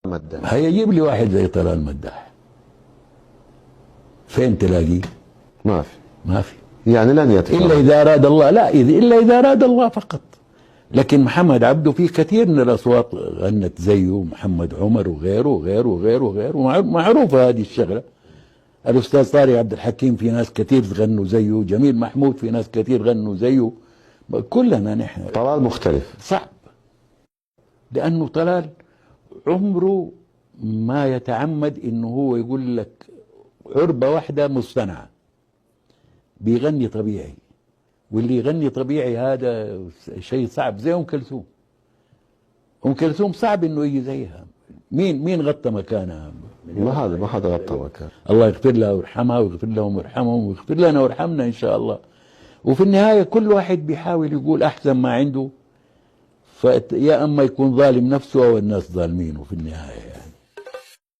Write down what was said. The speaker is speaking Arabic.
مداح. هيجيب لي واحد زي طلال مداح، فين تلاقيه؟ ما في. ما في، يعني لن يتكرر الا اذا اراد الله. لا، الا اذا اراد الله فقط. لكن محمد عبده في كثير من الاصوات غنت زيه، محمد عمر وغيره وغيره وغيره وغيره، معروفه هذه الشغله. الاستاذ طارق عبد الحكيم في ناس كثير غنوا زيه، جميل محمود في ناس كثير غنوا زيه، كلنا نحن. طلال مختلف. صعب، لانه طلال عمره ما يتعمد انه هو يقول لك عربه واحده مصطنعه، بيغني طبيعي. واللي يغني طبيعي هذا شيء صعب، زي ام كلثوم. ام كلثوم صعب انه يجي زيها. مين غطى مكانها؟ ما حدا غطى مكان. الله يغفر لها ويرحمها ويغفر لهم ويرحمهم ويغفر لنا ويرحمنا ان شاء الله. وفي النهايه كل واحد بيحاول يقول احسن ما عنده، فيا اما يكون ظالم نفسه او الناس ظالمينه في النهايه يعني.